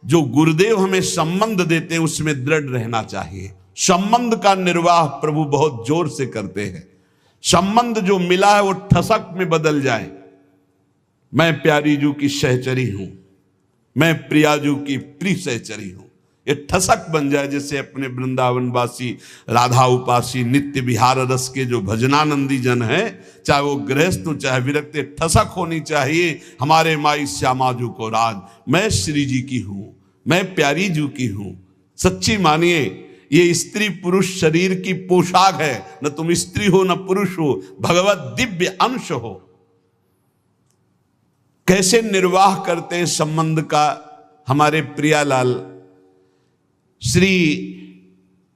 जो गुरुदेव हमें संबंध देते हैं उसमें दृढ़ रहना चाहिए। संबंध का निर्वाह प्रभु बहुत जोर से करते हैं। संबंध जो मिला है वो ठसक में बदल जाए। मैं प्यारी जू की सहचरी हूं, मैं प्रियाजू की प्रिय सहचरी हूं, ये ठसक बन जाए। जैसे अपने वृंदावनवासी राधा उपासी नित्य विहार रस के जो भजनानंदी जन हैं, चाहे वो गृहस्थ हो चाहे विरक्त, ठसक होनी चाहिए हमारे माई श्यामाजू को राज। मैं श्री जी की हूं, मैं प्यारी जू की हूं। सच्ची मानिए ये स्त्री पुरुष शरीर की पोशाक है, न तुम स्त्री हो न पुरुष हो, भगवत दिव्य अंश हो। कैसे निर्वाह करते हैं संबंध का हमारे प्रियालाल श्री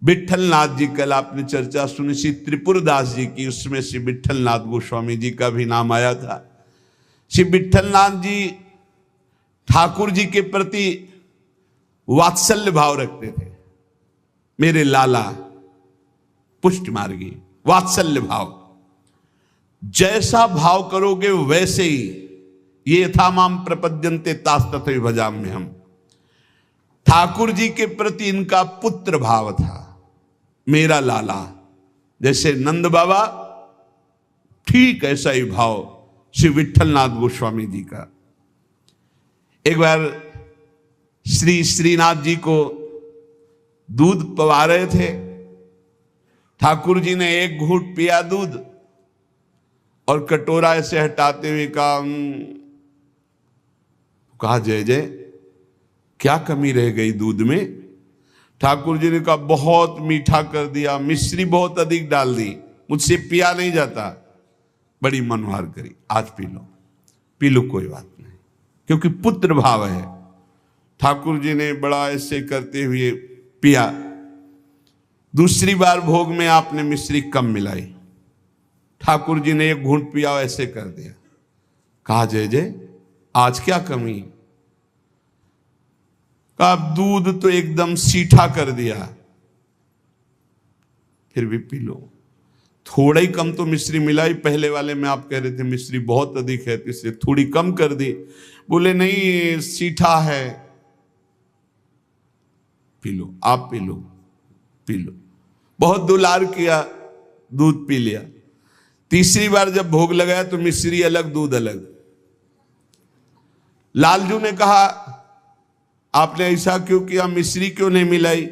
विट्ठलनाथ जी। कल आपने चर्चा सुनी श्री त्रिपुरदास जी की, उसमें श्री विट्ठलनाथ गोस्वामी जी का भी नाम आया था। श्री विट्ठलनाथ जी ठाकुर जी के प्रति वात्सल्य भाव रखते थे। मेरे लाला पुष्ट मार्गी, वात्सल्य भाव। जैसा भाव करोगे वैसे ही, ये यथा माम प्रपद्यन्ते तास तथैव भजाम्यहम् हम। ठाकुर जी के प्रति इनका पुत्र भाव था। मेरा लाला, जैसे नंद बाबा, ठीक ऐसा ही भाव श्री विट्ठलनाथ गोस्वामी जी का। एक बार श्री श्रीनाथ जी को दूध पवा रहे थे। ठाकुर जी ने एक घूंट पिया दूध और कटोरा ऐसे हटाते हुए कहा जय जय, क्या कमी रह गई दूध में? ठाकुर जी ने कहा बहुत मीठा कर दिया, मिश्री बहुत अधिक डाल दी, मुझसे पिया नहीं जाता। बड़ी मनोहार करी, आज पी लो कोई बात नहीं, क्योंकि पुत्र भाव है। ठाकुर जी ने बड़ा ऐसे करते हुए पिया। दूसरी बार भोग में आपने मिश्री कम मिलाई। ठाकुर जी ने एक घूंट पिया, ऐसे कर दिया। कहा जय जय, आज क्या कमी? कहा दूध तो एकदम सीठा कर दिया, फिर भी पी लो। थोड़ा ही कम तो मिश्री मिलाई, पहले वाले में आप कह रहे थे मिश्री बहुत अधिक है, इसलिए थोड़ी कम कर दी। बोले नहीं सीठा है, पी लो, आप पी लो। बहुत दुलार किया, दूध पी लिया। तीसरी बार जब भोग लगाया तो मिश्री अलग दूध अलग। लालजू ने कहा आपने ऐसा क्यों किया, मिश्री क्यों नहीं मिलाई?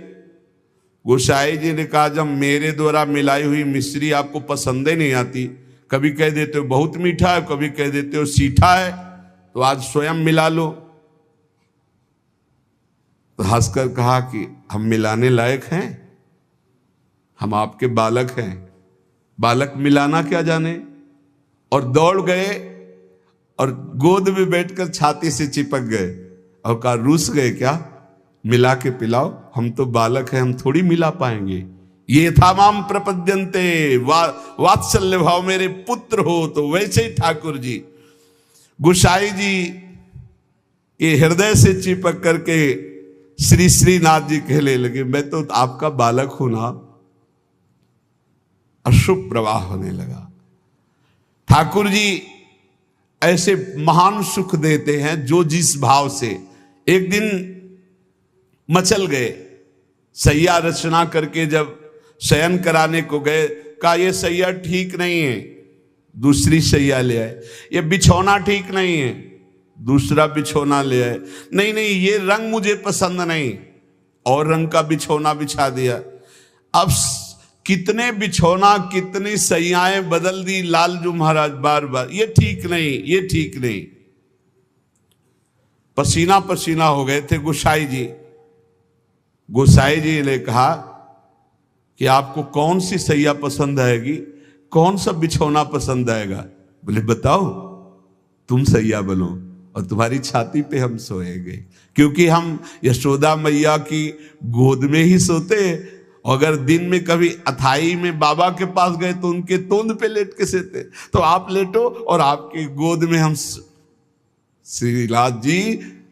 गोसाई जी ने कहा जब मेरे द्वारा मिलाई हुई मिश्री आपको पसंद ही नहीं आती, कभी कह देते हो बहुत मीठा है, कभी कह देते हो सीठा है, तो आज स्वयं मिला लो। तो हंसकर कहा कि हम मिलाने लायक हैं? हम आपके बालक हैं, बालक मिलाना क्या जाने? और दौड़ गए और गोद में बैठकर छाती से चिपक गए और कहा रूस गए क्या, मिला के पिलाओ, हम तो बालक हैं, हम थोड़ी मिला पाएंगे। ये था माम प्रपद्यन्ते, वात्सल्य भाव, मेरे पुत्र हो। तो वैसे ही ठाकुर जी गोसाई जी के हृदय से चिपक करके श्री श्रीनाथ जी कहने लगे मैं तो आपका बालक हूं ना। अशुभ प्रवाह होने लगा। ठाकुर जी ऐसे महान सुख देते हैं जो जिस भाव से। एक दिन मचल गए, सैया रचना करके जब शयन कराने को गए, कहा ये सैया ठीक नहीं है, दूसरी सैया ले आए। ये बिछौना ठीक नहीं है, दूसरा बिछौना ले आए। नहीं नहीं ये रंग मुझे पसंद नहीं, और रंग का बिछौना बिछा दिया। अब कितने बिछौना कितनी सैयाएं बदल दी लालजू महाराज बार बार, ये ठीक नहीं, ये ठीक नहीं। पसीना पसीना हो गए थे गोसाई जी। गोसाई जी ने कहा कि आपको कौन सी सैया पसंद आएगी, कौन सा बिछौना पसंद आएगा? बोले बताओ, तुम सैया बनो और तुम्हारी छाती पे हम सोएंगे, क्योंकि हम यशोदा मैया की गोद में ही सोते। अगर दिन में कभी अथाई में बाबा के पास गए तो उनके तोंद पे लेट के सोते। तो आप लेटो और आपकी गोद में हम। श्रीनाथ जी,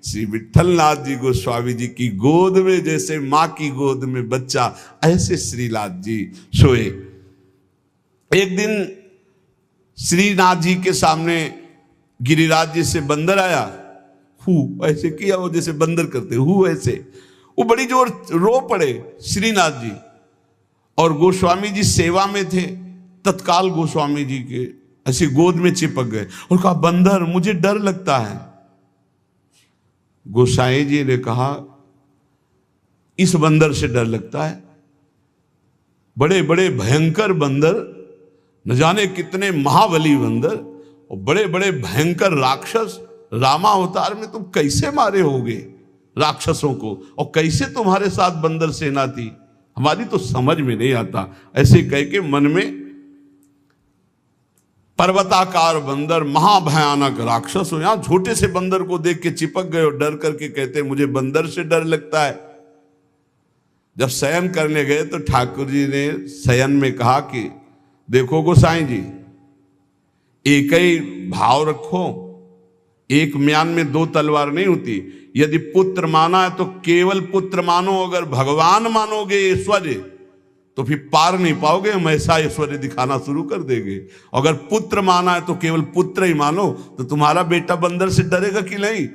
श्री विट्ठलनाथ जी गोस्वामी जी की गोद में जैसे माँ की गोद में बच्चा, ऐसे श्रीनाथ जी सोए। एक दिन श्रीनाथ जी के सामने गिरिराज जी से बंदर आया, हु ऐसे किया, वो जैसे बंदर करते हु ऐसे, वो बड़ी जोर रो पड़े श्रीनाथ जी। और गोस्वामी जी सेवा में थे, तत्काल गोस्वामी जी के ऐसे गोद में चिपक गए और कहा बंदर मुझे डर लगता है। गोसाई जी ने कहा इस बंदर से डर लगता है? बड़े बड़े भयंकर बंदर, न जाने कितने महाबली बंदर और बड़े बड़े भयंकर राक्षस रामावतार में तुम कैसे मारे होगे राक्षसों को, और कैसे तुम्हारे साथ बंदर सेना थी, हमारी तो समझ में नहीं आता। ऐसे कह के मन में पर्वताकार बंदर, महाभयानक राक्षस हो, यहां छोटे से बंदर को देख के चिपक गए और डर करके कहते मुझे बंदर से डर लगता है। जब शयन करने गए तो ठाकुर जी ने शयन में कहा कि देखो गोसाई जी, एक ही भाव रखो, एक म्यान में दो तलवार नहीं होती। यदि पुत्र माना है तो केवल पुत्र मानो, अगर भगवान मानोगे ऐश्वर्य तो फिर पार नहीं पाओगे, हम ऐसा ऐश्वर्य दिखाना शुरू कर देंगे। अगर पुत्र माना है तो केवल पुत्र ही मानो, तो तुम्हारा बेटा बंदर से डरेगा कि नहीं?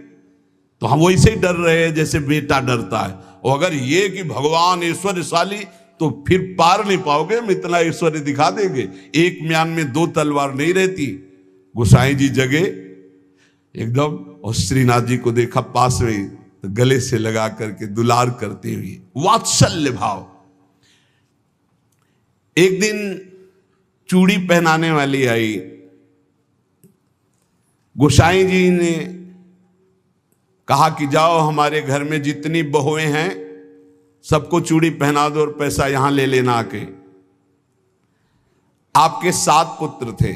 तो हम वैसे ही डर रहे हैं जैसे बेटा डरता है। और अगर ये कि भगवान ऐश्वर्यशाली, तो फिर पार नहीं पाओगे, हम इतना ऐश्वर्य दिखा देंगे। एक म्यान में दो तलवार नहीं रहती। गोसाई जी जगे एकदम और श्रीनाथ जी को देखा पास में, तो गले से लगा करके दुलार करते हुए वात्सल्य भाव। एक दिन चूड़ी पहनाने वाली आई, गोसाई जी ने कहा कि जाओ हमारे घर में जितनी बहुएं हैं सबको चूड़ी पहना दो और पैसा यहां ले लेना आके। आपके 7 पुत्र थे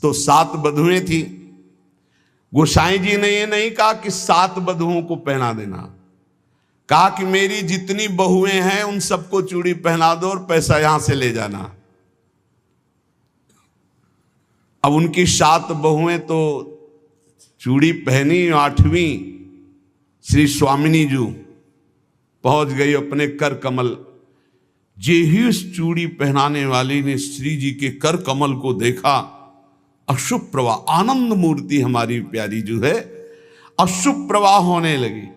तो 7 बधुएं थी। गोसाई जी ने ये नहीं कहा कि 7 बधुओं को पहना देना, कहा कि मेरी जितनी बहुएं हैं उन सबको चूड़ी पहना दो और पैसा यहां से ले जाना। अब उनकी 7 बहुएं तो चूड़ी पहनी, 8वीं श्री स्वामिनी जी पहुंच गई अपने कर कमल। जे ही उस चूड़ी पहनाने वाली ने श्री जी के कर कमल को देखा, अशुभ प्रवाह, आनंद मूर्ति हमारी प्यारी जो है, अशुभ प्रवाह होने लगी।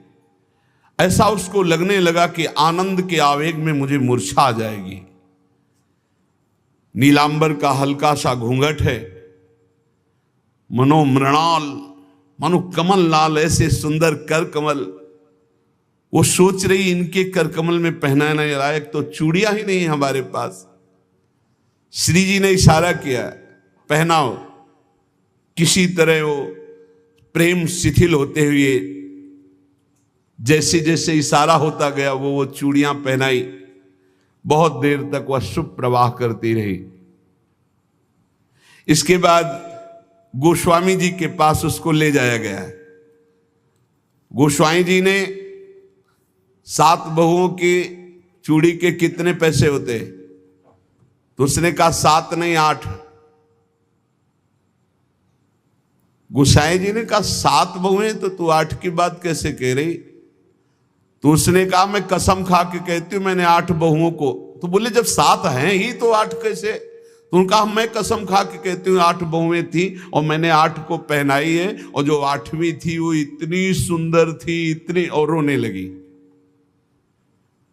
ऐसा उसको लगने लगा कि आनंद के आवेग में मुझे मूर्छा आ जाएगी। नीलांबर का हल्का सा घूंघट है, मनो मृणाल, मानो कमल लाल, ऐसे सुंदर कर कमल। वो सोच रही इनके कर कमल में पहनाने लायक तो चूड़ियां ही नहीं हमारे पास। श्री जी ने इशारा किया, पहनाओ। किसी तरह वो प्रेम शिथिल होते हुए जैसे जैसे इशारा होता गया वो चूड़ियां पहनाई। बहुत देर तक वह शुभ प्रवाह करती रही। इसके बाद गोस्वामी जी के पास उसको ले जाया गया। गोस्वामी जी ने 7 बहुओं की चूड़ी के कितने पैसे होते, तो उसने कहा 7 नहीं 8। गोसाई जी ने कहा 7 बहुएं, तो तू 8 की बात कैसे कह रही? तो उसने कहा मैं कसम खा के कहती हूं मैंने 8 बहुओं को। तो बोले जब 7 हैं ही तो 8 कैसे? तो उनका कहा मैं कसम खा के कहती हूँ 8 बहुएं थी और मैंने 8 को पहनाई है, और जो 8वीं थी वो इतनी सुंदर थी, इतनी, और रोने लगी।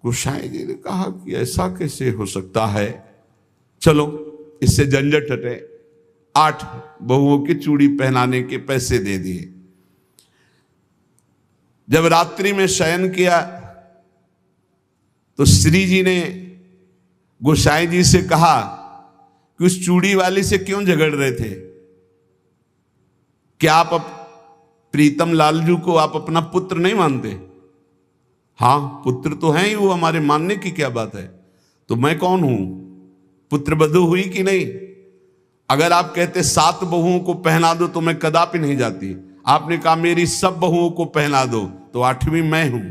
गोसाई जी ने कहा कि ऐसा कैसे हो सकता है, चलो इससे झंझट हटे। 8 बहुओं की चूड़ी पहनाने के पैसे दे दिए। जब रात्रि में शयन किया तो श्री जी ने गोसाई जी से कहा कि उस चूड़ी वाली से क्यों झगड़ रहे थे? क्या आप प्रीतम लालजू को आप अपना पुत्र नहीं मानते? हाँ पुत्र तो हैं ही वो, हमारे मानने की क्या बात है। तो मैं कौन हूं? पुत्र बधू हुई कि नहीं? अगर आप कहते 7 बहुओं को पहना दो तो मैं कदापि नहीं जाती। आपने कहा मेरी सब बहुओं को पहना दो, तो 8वीं मैं हूं,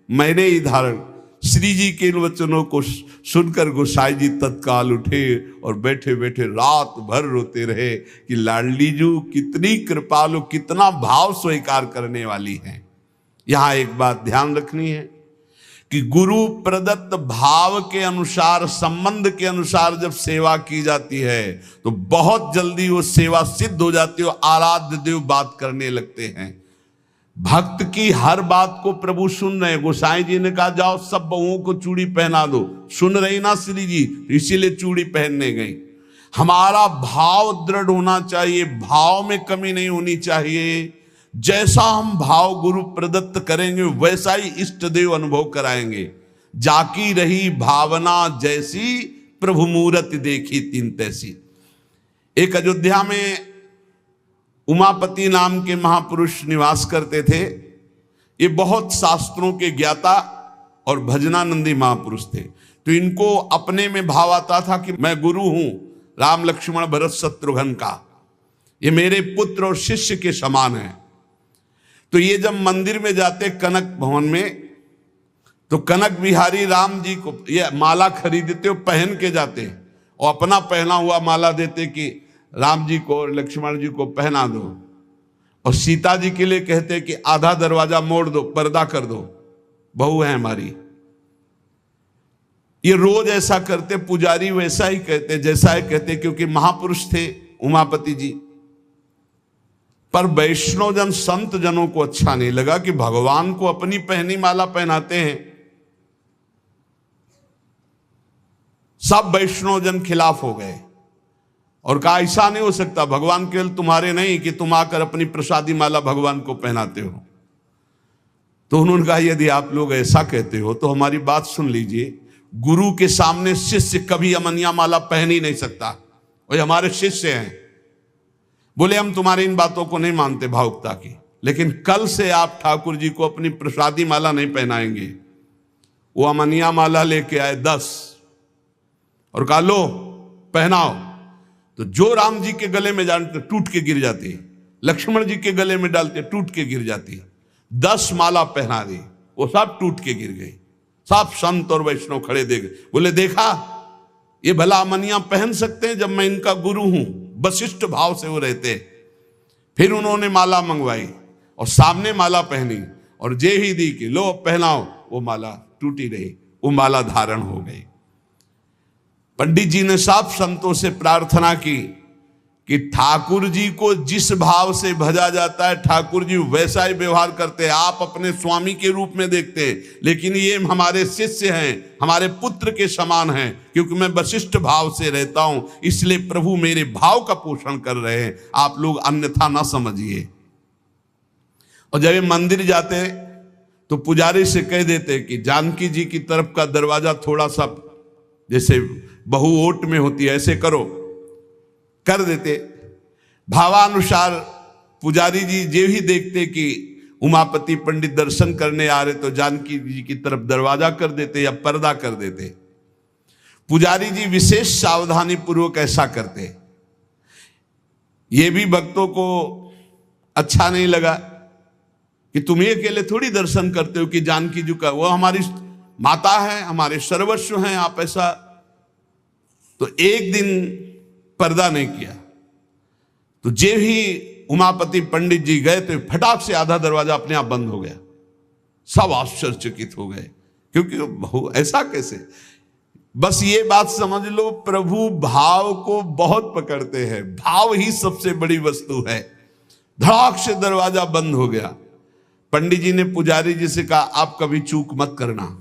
मैंने ही धारण। श्री जी के इन वचनों को सुनकर गोसाई जी तत्काल उठे और बैठे बैठे रात भर रोते रहे कि लाडली जू कितनी कृपालु, कितना भाव स्वीकार करने वाली है। यहां एक बात ध्यान रखनी है कि गुरु प्रदत्त भाव के अनुसार, संबंध के अनुसार जब सेवा की जाती है तो बहुत जल्दी वो सेवा सिद्ध हो जाती है, आराध्य देव बात करने लगते हैं। भक्त की हर बात को प्रभु सुन रहे। गोसाई जी ने कहा जाओ सब बहुओं को चूड़ी पहना दो, सुन रही ना श्री जी, इसीलिए चूड़ी पहनने गई। हमारा भाव दृढ़ होना चाहिए, भाव में कमी नहीं होनी चाहिए। जैसा हम भाव गुरु प्रदत्त करेंगे वैसा ही इष्ट देव अनुभव कराएंगे। जाकी रही भावना जैसी, प्रभु मूरत देखी तीन तैसी। एक अयोध्या में उमापति नाम के महापुरुष निवास करते थे। ये बहुत शास्त्रों के ज्ञाता और भजनानंदी महापुरुष थे। तो इनको अपने में भाव आता था कि मैं गुरु हूं राम लक्ष्मण भरत शत्रुघ्न का, ये मेरे पुत्र और शिष्य के समान है। तो ये जब मंदिर में जाते कनक भवन में, तो कनक बिहारी राम जी को ये माला खरीदते, पहन के जाते और अपना पहना हुआ माला देते कि राम जी को और लक्ष्मण जी को पहना दो, और सीता जी के लिए कहते कि आधा दरवाजा मोड़ दो, पर्दा कर दो, बहू है हमारी। ये रोज ऐसा करते। पुजारी वैसा ही कहते, जैसा ही कहते, क्योंकि महापुरुष थे उमापति जी। पर वैष्णव जन संत जनों को अच्छा नहीं लगा कि भगवान को अपनी पहनी माला पहनाते हैं। सब वैष्णव जन खिलाफ हो गए और कहा ऐसा नहीं हो सकता, भगवान केवल तुम्हारे नहीं कि तुम आकर अपनी प्रसादी माला भगवान को पहनाते हो। तो उन्होंने कहा यदि आप लोग ऐसा कहते हो तो हमारी बात सुन लीजिए। गुरु के सामने शिष्य कभी अमनिया माला पहन ही नहीं सकता, और हमारे शिष्य हैं। बोले हम तुम्हारी इन बातों को नहीं मानते भावुकता की, लेकिन कल से आप ठाकुर जी को अपनी प्रसादी माला नहीं पहनाएंगे। वो अमनिया माला लेके आए 10 और कहा लो पहनाओ। तो जो राम जी के गले में डालते टूट के गिर जाती, लक्ष्मण जी के गले में डालते टूट के गिर जाती। 10 माला पहना दी, वो सब टूट के गिर गई। सब संत और वैष्णव खड़े देख, बोले देखा ये भला अमनिया पहन सकते हैं जब मैं इनका गुरु हूं। वशिष्ठ भाव से वो रहते। फिर उन्होंने माला मंगवाई और सामने माला पहनी और जे ही दी कि लो पहनाओ, वो माला टूटी रही, वो माला धारण हो गई। पंडित जी ने सब संतों से प्रार्थना की कि ठाकुर जी को जिस भाव से भजा जाता है ठाकुर जी वैसा ही व्यवहार करते हैं। आप अपने स्वामी के रूप में देखते हैं, लेकिन ये हमारे शिष्य हैं, हमारे पुत्र के समान हैं। क्योंकि मैं वशिष्ठ भाव से रहता हूं, इसलिए प्रभु मेरे भाव का पोषण कर रहे हैं, आप लोग अन्यथा ना समझिए। और जब ये मंदिर जाते तो पुजारी से कह देते कि जानकी जी की तरफ का दरवाजा थोड़ा सा जैसे बहु ओट में होती है ऐसे करो, कर देते। भावानुसार पुजारी जी जे ही देखते कि उमापति पंडित दर्शन करने आ रहे तो जानकी जी की तरफ दरवाजा कर देते या पर्दा कर देते। पुजारी जी विशेष सावधानी पूर्वक ऐसा करते। ये भी भक्तों को अच्छा नहीं लगा कि तुम ये अकेले थोड़ी दर्शन करते हो कि जानकी जी का, वो हमारी माता है, हमारे सर्वस्व हैं, आप ऐसा। तो एक दिन पर्दा नहीं किया। तो जे ही उमापति पंडित जी गए तो फटाक से आधा दरवाजा अपने आप बंद हो गया। सब आश्चर्यचकित हो गए, क्योंकि ऐसा कैसे। बस ये बात समझ लो, प्रभु भाव को बहुत पकड़ते हैं। भाव ही सबसे बड़ी वस्तु है। धड़ाक से दरवाजा बंद हो गया। पंडित जी ने पुजारी जी से कहा आप कभी चूक मत करना,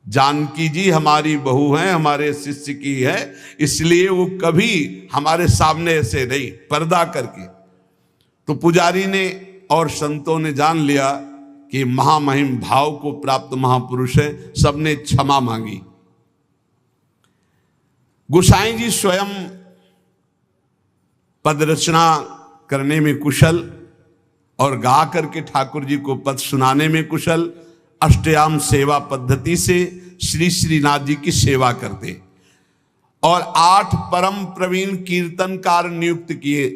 जानकी जी हमारी बहू है, हमारे शिष्य की है, इसलिए वो कभी हमारे सामने ऐसे नहीं, पर्दा करके। तो पुजारी ने और संतों ने जान लिया कि महामहिम भाव को प्राप्त महापुरुष है। सबने क्षमा मांगी। गोसाई जी स्वयं पद रचना करने में कुशल और गा करके ठाकुर जी को पद सुनाने में कुशल। अष्टयाम सेवा पद्धति से श्री श्रीनाथ जी की सेवा करते और 8 परम प्रवीण कीर्तनकार नियुक्त किए।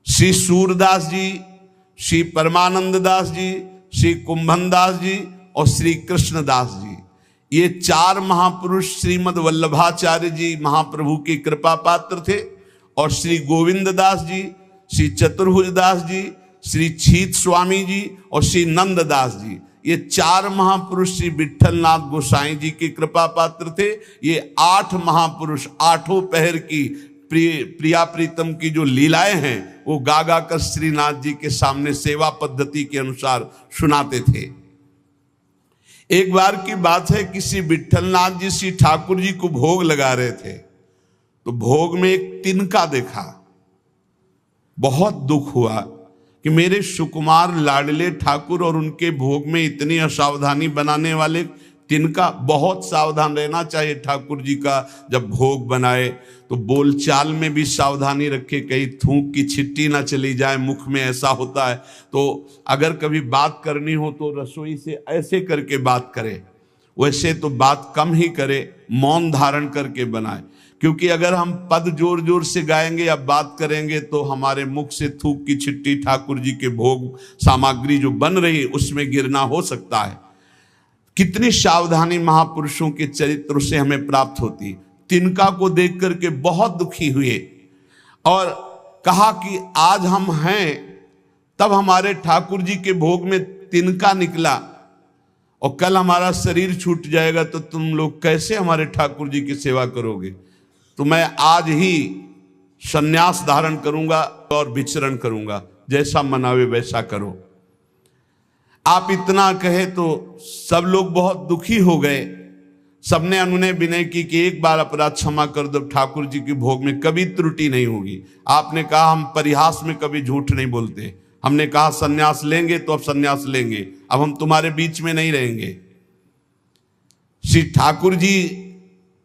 श्री सूरदास जी, श्री परमानंद दास जी, श्री कुंभन दास जी और श्री कृष्णदास जी, ये 4 महापुरुष श्रीमद वल्लभाचार्य जी महाप्रभु की कृपा पात्र थे। और श्री गोविंद दास जी, श्री चतुर्भुज दास जी, श्री छीत स्वामी जी और श्री नंद दास जी, ये 4 महापुरुष श्री विट्ठलनाथ गोसाई जी की कृपा पात्र थे। ये 8 महापुरुष 8 पहर की प्रिया प्रीतम की जो लीलाएं हैं वो गा गा कर श्रीनाथ जी के सामने सेवा पद्धति के अनुसार सुनाते थे। एक बार की बात है, किसी विट्ठलनाथ जी श्री ठाकुर जी को भोग लगा रहे थे, तो भोग में एक तिनका देखा। बहुत दुख हुआ कि मेरे सुकुमार लाडले ठाकुर और उनके भोग में इतनी असावधानी बनाने वाले तिनका। बहुत सावधान रहना चाहिए ठाकुर जी का, जब भोग बनाए तो बोलचाल में भी सावधानी रखे, कहीं थूक की छिट्टी ना चली जाए मुख में, ऐसा होता है। तो अगर कभी बात करनी हो तो रसोई से ऐसे करके बात करे, वैसे तो बात कम ही करे, मौन धारण करके बनाए। क्योंकि अगर हम पद जोर जोर से गाएंगे या बात करेंगे तो हमारे मुख से थूक की छिट्टी ठाकुर जी के भोग सामग्री जो बन रही उसमें गिरना हो सकता है। कितनी सावधानी महापुरुषों के चरित्र से हमें प्राप्त होती। तिनका को देख करके बहुत दुखी हुए और कहा कि आज हम हैं, तब हमारे ठाकुर जी के भोग में तिनका निकला और कल हमारा शरीर छूट जाएगा तो तुम लोग कैसे हमारे ठाकुर जी की सेवा करोगे। तो मैं आज ही संन्यास धारण करूंगा और विचरण करूंगा, जैसा मनावे वैसा करो। आप इतना कहे तो सब लोग बहुत दुखी हो गए। सबने अनुनय विनय की कि एक बार अपराध क्षमा कर दो, ठाकुर जी के भोग में कभी त्रुटि नहीं होगी। आपने कहा हम परिहास में कभी झूठ नहीं बोलते, हमने कहा सन्यास लेंगे तो अब सन्यास लेंगे, अब हम तुम्हारे बीच में नहीं रहेंगे। श्री ठाकुर जी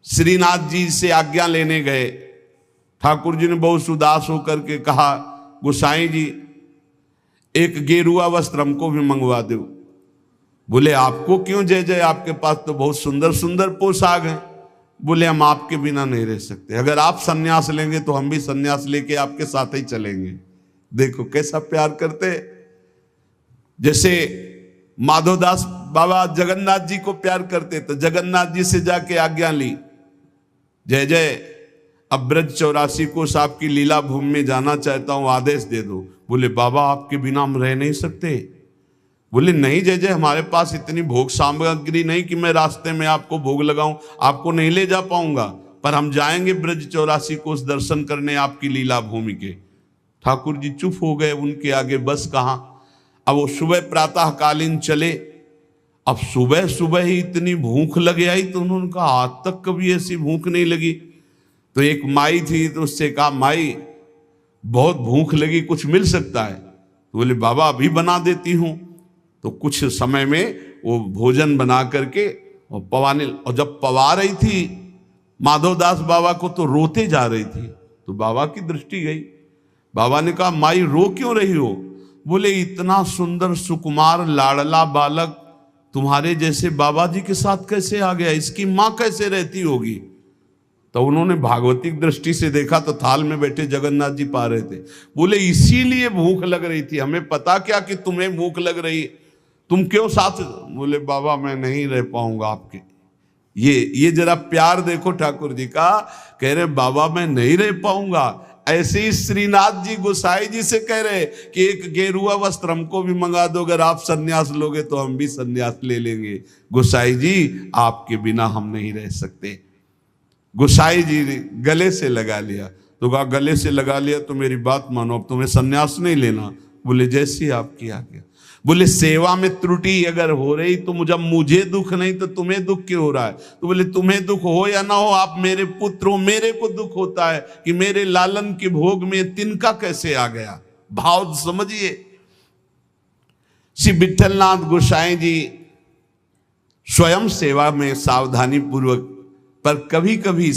श्रीनाथ जी से आज्ञा लेने गए। ठाकुर जी ने बहुत उदास होकर के कहा, गोसाई जी एक गेरुआ वस्त्र हमको भी मंगवा दो। बोले आपको क्यों जय जय, आपके पास तो बहुत सुंदर सुंदर पोशाक हैं। बोले हम आपके बिना नहीं रह सकते, अगर आप सन्यास लेंगे तो हम भी सन्यास लेके आपके साथ ही चलेंगे। देखो कैसा प्यार करते। जैसे माधोदास बाबा जगन्नाथ जी को प्यार करते, तो जगन्नाथ जी से जाके आज्ञा ली, जय जय अब ब्रज 84 कोष आपकी लीला भूमि में जाना चाहता हूं, आदेश दे दो। बोले बाबा आपके बिना हम रह नहीं सकते। बोले नहीं जय जय, हमारे पास इतनी भोग सामग्री नहीं कि मैं रास्ते में आपको भोग लगाऊं, आपको नहीं ले जा पाऊंगा, पर हम जाएंगे ब्रज 84 कोष दर्शन करने आपकी लीला भूमि के। ठाकुर जी चुप हो गए, उनके आगे बस कहाँ। अब वो सुबह प्रातः कालीन चले। अब सुबह सुबह ही इतनी भूख लग आई तो उन्होंने कहा आज तक कभी ऐसी भूख नहीं लगी। तो एक माई थी, तो उससे कहा माई बहुत भूख लगी, कुछ मिल सकता है। तो बोले बाबा अभी बना देती हूँ। तो कुछ समय में वो भोजन बना करके और पवाने, और जब पवा रही थी माधवदास बाबा को तो रोते जा रही थी। तो बाबा की दृष्टि गई। बाबा ने कहा माई रो क्यों रही हो। बोले इतना सुंदर सुकुमार लाडला बालक तुम्हारे जैसे बाबा जी के साथ कैसे आ गया, इसकी माँ कैसे रहती होगी। तो उन्होंने भागवतिक दृष्टि से देखा तो थाल में बैठे जगन्नाथ जी पा रहे थे। बोले इसीलिए भूख लग रही थी, हमें पता क्या कि तुम्हें भूख लग रही, तुम क्यों साथ। बोले बाबा मैं नहीं रह पाऊंगा आपके। ये जरा प्यार देखो ठाकुर जी का। कह रहे बाबा मैं नहीं रह पाऊंगा। ऐसे ही श्रीनाथ जी गोसाई जी से कह रहे कि एक गेरुआ वस्त्र हमको भी मंगा दो, अगर आप सन्यास लोगे तो हम भी सन्यास ले लेंगे। गोसाई जी आपके बिना हम नहीं रह सकते। गोसाई जी ने गले से लगा लिया। तो कहा गले से लगा लिया तो मेरी बात मानो, अब तुम्हें सन्यास नहीं लेना। बोले जैसी आपकी आज्ञा। बोले सेवा में त्रुटि अगर हो रही तो मुझे दुख नहीं तो तुम्हें दुख क्यों हो रहा है। तो बोले तुम्हें दुख हो या ना हो, आप मेरे पुत्र हो, मेरे को दुख होता है कि मेरे लालन के भोग में तिनका कैसे आ गया। भाव समझिए। श्री विट्ठलनाथ गोसाई जी स्वयं सेवा में सावधानी पूर्वक, पर कभी कभी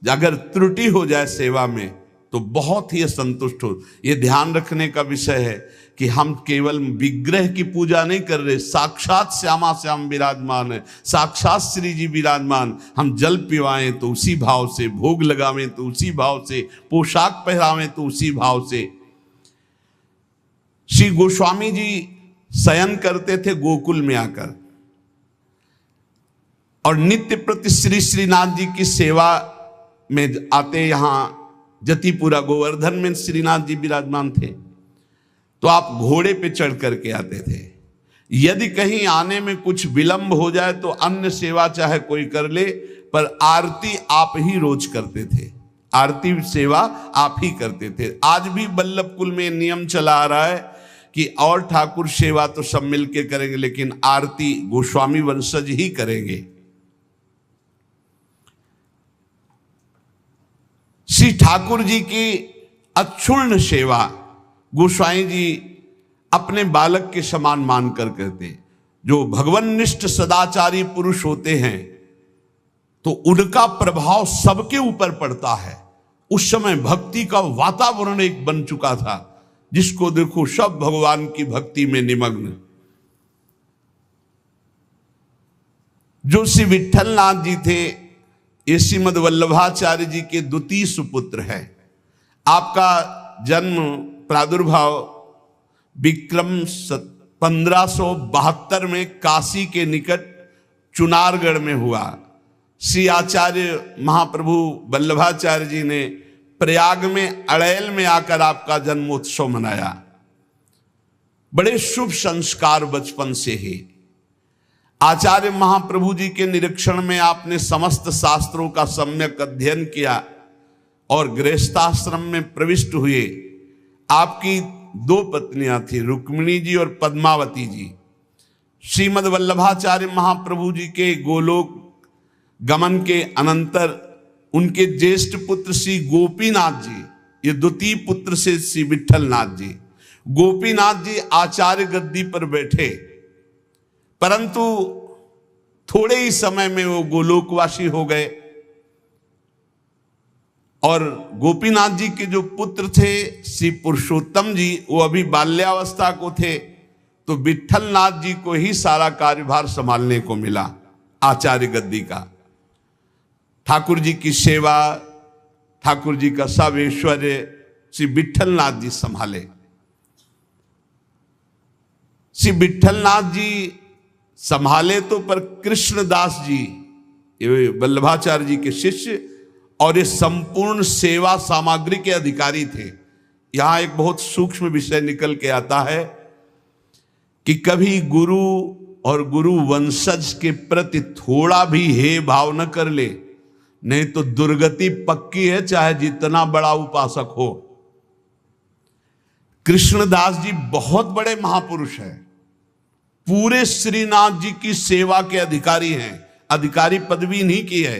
अगर त्रुटि हो जाए सेवा में तो बहुत ही असंतुष्ट हो। यह ध्यान रखने का विषय है कि हम केवल विग्रह की पूजा नहीं कर रहे, साक्षात श्यामा श्याम विराजमान है, साक्षात श्री जी विराजमान। हम जल पिवाएं तो उसी भाव से, भोग लगावें तो उसी भाव से, पोशाक पहरावें तो उसी भाव से। श्री गोस्वामी जी शयन करते थे गोकुल में आकर और नित्य प्रति श्री श्रीनाथ जी की सेवा में आते। यहां जतिपुरा गोवर्धन में श्रीनाथ जी विराजमान थे, तो आप घोड़े पे चढ़ करके आते थे। यदि कहीं आने में कुछ विलंब हो जाए तो अन्य सेवा चाहे कोई कर ले, पर आरती आप ही रोज करते थे। आरती सेवा आप ही करते थे। आज भी बल्लभ कुल में नियम चला आ रहा है कि और ठाकुर सेवा तो सब मिलके करेंगे, लेकिन आरती गोस्वामी वंशज ही करेंगे। श्री ठाकुर जी की अक्षुण्ण सेवा गोस्वामी जी अपने बालक के समान मानकर करते। जो भगवन्निष्ठ सदाचारी पुरुष होते हैं तो उनका प्रभाव सबके ऊपर पड़ता है। उस समय भक्ति का वातावरण एक बन चुका था, जिसको देखो सब भगवान की भक्ति में निमग्न। जो श्री विट्ठलनाथ जी थे, ये श्रीमद वल्लभाचार्य जी के द्वितीय सुपुत्र है। आपका जन्म प्रादुर्भाव विक्रम 1572 में काशी के निकट चुनारगढ़ में हुआ। श्री आचार्य महाप्रभु वल्लभाचार्य जी ने प्रयाग में अड़ैल में आकर आपका जन्मोत्सव मनाया। बड़े शुभ संस्कार बचपन से ही। आचार्य महाप्रभु जी के निरीक्षण में आपने समस्त शास्त्रों का सम्यक अध्ययन किया और गृहस्थाश्रम में प्रविष्ट हुए। आपकी 2 पत्नियां थी, रुक्मिणी जी और पद्मावती जी। श्रीमद वल्लभाचार्य महाप्रभु जी के गोलोक गमन के अनंतर उनके ज्येष्ठ पुत्र श्री गोपीनाथ जी, ये द्वितीय पुत्र से श्री विट्ठलनाथ जी, गोपीनाथ जी आचार्य गद्दी पर बैठे, परंतु थोड़े ही समय में वो गोलोकवासी हो गए। और गोपीनाथ जी के जो पुत्र थे श्री पुरुषोत्तम जी, वो अभी बाल्यावस्था को थे, तो विट्ठलनाथ जी को ही सारा कार्यभार संभालने को मिला आचार्य गद्दी का। ठाकुर जी की सेवा, ठाकुर जी का सब ऐश्वर्य श्री विट्ठलनाथ जी संभाले। श्री विट्ठलनाथ जी संभाले तो, पर कृष्णदास जी ये वल्लभाचार्य जी के शिष्य और ये संपूर्ण सेवा सामग्री के अधिकारी थे। यहां एक बहुत सूक्ष्म विषय निकल के आता है कि कभी गुरु और गुरु वंशज के प्रति थोड़ा भी हे भाव न कर ले, नहीं तो दुर्गति पक्की है, चाहे जितना बड़ा उपासक हो। कृष्णदास जी बहुत बड़े महापुरुष हैं, पूरे श्रीनाथ जी की सेवा के अधिकारी हैं, अधिकारी पदवी नहीं की है।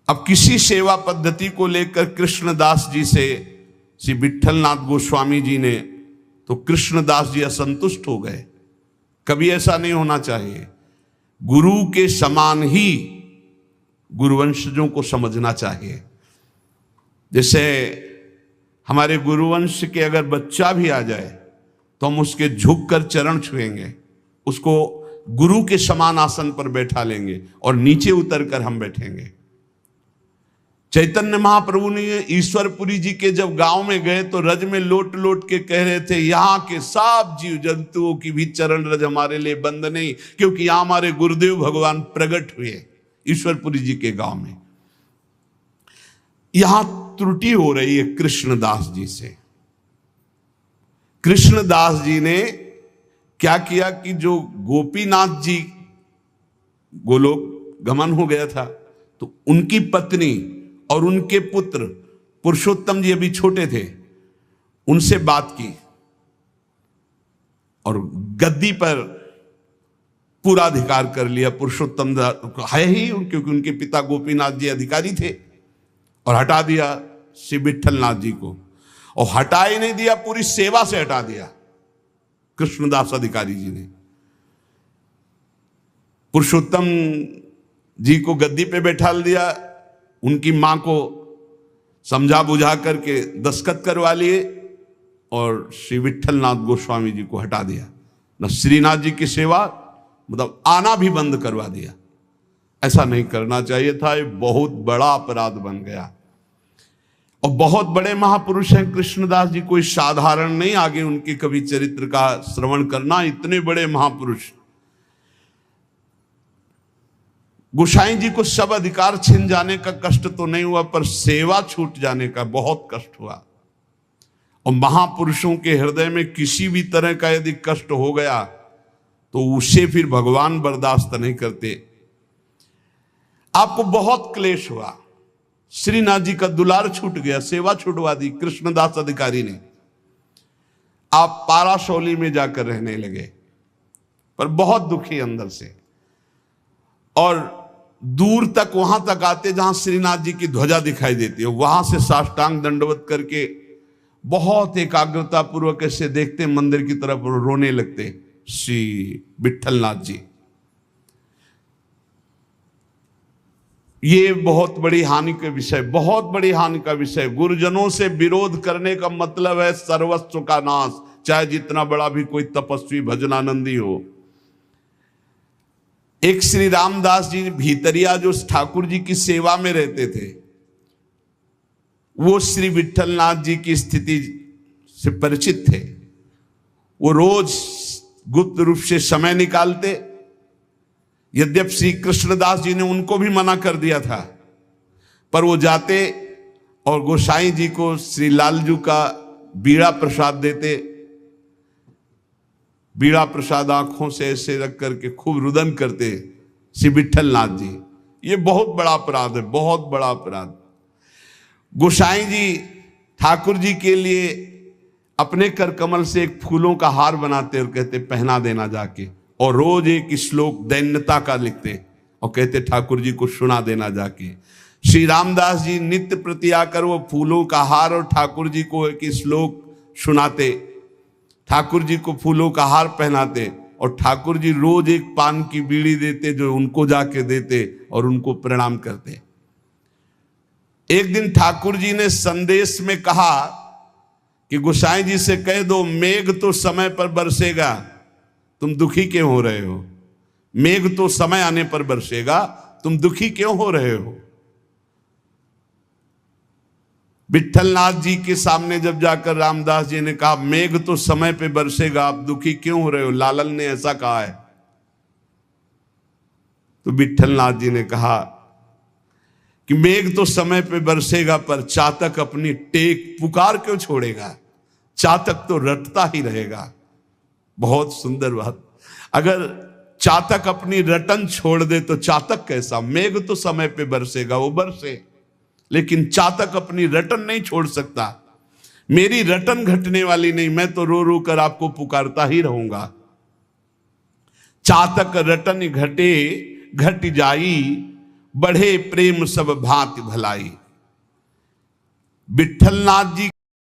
अब किसी सेवा पद्धति को लेकर कृष्णदास जी से श्री विट्ठलनाथ गोस्वामी जी ने, तो कृष्णदास जी असंतुष्ट हो गए। कभी ऐसा नहीं होना चाहिए। गुरु के समान ही गुरुवंशजों को समझना चाहिए। जैसे हमारे गुरुवंश के अगर बच्चा भी आ जाए तो हम उसके झुककर चरण छुएंगे, उसको गुरु के समान आसन पर बैठा लेंगे और नीचे उतरकर हम बैठेंगे। चैतन्य महाप्रभु ने ईश्वरपुरी जी के जब गांव में गए तो रज में लोट लोट के कह रहे थे, यहाँ के सब जीव जंतुओं की भी चरण रज हमारे लिए बंद नहीं, क्योंकि यहाँ हमारे गुरुदेव भगवान प्रकट हुए ईश्वरपुरी जी के गांव में। यहां त्रुटि हो रही है कृष्णदास जी से। कृष्णदास जी ने क्या किया कि जो गोपीनाथ जी गोलोक गमन हो गया था, तो उनकी पत्नी और उनके पुत्र पुरुषोत्तम जी अभी छोटे थे, उनसे बात की और गद्दी पर पूरा अधिकार कर लिया। पुरुषोत्तम है ही, क्योंकि उनके पिता गोपीनाथ जी अधिकारी थे, और हटा दिया श्री विट्ठलनाथ जी को। और हटा ही नहीं दिया, पूरी सेवा से हटा दिया कृष्णदास अधिकारी जी ने। पुरुषोत्तम जी को गद्दी पे बैठा दिया, उनकी मां को समझा बुझा करके दस्तखत करवा लिए और श्री विट्ठलनाथ गोस्वामी जी को हटा दिया। न श्रीनाथ जी की सेवा मतलब आना भी बंद करवा दिया। ऐसा नहीं करना चाहिए था, ये बहुत बड़ा अपराध बन गया। और बहुत बड़े महापुरुष हैं कृष्णदास जी, कोई साधारण नहीं। आगे उनके कभी चरित्र का श्रवण करना, इतने बड़े महापुरुष। गोसाई जी को सब अधिकार छिन जाने का कष्ट तो नहीं हुआ, पर सेवा छूट जाने का बहुत कष्ट हुआ। और महापुरुषों के हृदय में किसी भी तरह का यदि कष्ट हो गया तो उसे फिर भगवान बर्दाश्त नहीं करते। आपको बहुत क्लेश हुआ, श्रीनाथ जी का दुलार छूट गया, सेवा छुटवा दी कृष्णदास अधिकारी ने, आप पाराशौली में जाकर रहने लगे, पर बहुत दुखी अंदर से, और दूर तक वहां तक आते जहां श्रीनाथ जी की ध्वजा दिखाई देती है, वहां से साष्टांग दंडवत करके बहुत एकाग्रता पूर्वक ऐसे देखते मंदिर की तरफ, रोने लगते श्री विट्ठलनाथ जी। ये बहुत बड़ी हानि का विषय, बहुत बड़ी हानि का विषय। गुरुजनों से विरोध करने का मतलब है सर्वस्व का नाश, चाहे जितना बड़ा भी कोई तपस्वी भजनानंदी हो। एक श्री रामदास जी भीतरिया जो ठाकुर जी की सेवा में रहते थे, वो श्री विट्ठलनाथ जी की स्थिति से परिचित थे। वो रोज गुप्त रूप से समय निकालते, यद्यपि श्री कृष्णदास जी ने उनको भी मना कर दिया था, पर वो जाते और गोसाई जी को श्री लालजू का बीड़ा प्रसाद देते। बीड़ा प्रसाद आंखों से ऐसे रख करके खूब रुदन करते श्री विट्ठलनाथ जी। ये बहुत बड़ा अपराध है, बहुत बड़ा अपराध। गोसाई जी ठाकुर जी के लिए अपने कर कमल से एक फूलों का हार बनाते और कहते पहना देना जाके, और रोज एक श्लोक दैन्यता का लिखते और कहते ठाकुर जी को सुना देना जाके। श्री रामदास जी नित्य प्रति आकर वो फूलों का हार और ठाकुर जी को एक श्लोक सुनाते, ठाकुर जी को फूलों का हार पहनाते, और ठाकुर जी रोज एक पान की बीड़ी देते जो उनको जाके देते और उनको प्रणाम करते। एक दिन ठाकुर जी ने संदेश में कहा कि गोसाई जी से कह दो मेघ तो समय पर बरसेगा, तुम दुखी क्यों हो रहे हो? मेघ तो समय आने पर बरसेगा, तुम दुखी क्यों हो रहे हो? विट्ठलनाथ जी के सामने जब जाकर रामदास जी ने कहा मेघ तो समय पे बरसेगा, आप दुखी क्यों हो रहे हो? लालन ने ऐसा कहा है। तो विट्ठलनाथ जी ने कहा कि मेघ तो समय पे बरसेगा, पर चातक अपनी टेक पुकार क्यों छोड़ेगा? चातक तो रटता ही रहेगा। बहुत सुंदर बात। अगर चातक अपनी रटन छोड़ दे तो चातक कैसा? मेघ तो समय पे बरसेगा, वो बरसे, लेकिन चातक अपनी रटन नहीं छोड़ सकता। मेरी रटन घटने वाली नहीं, मैं तो रो रो कर आपको पुकारता ही रहूंगा। चातक रटन घटे घट जाई, बढ़े प्रेम सब भांति भलाई। विट्ठलनाथ जी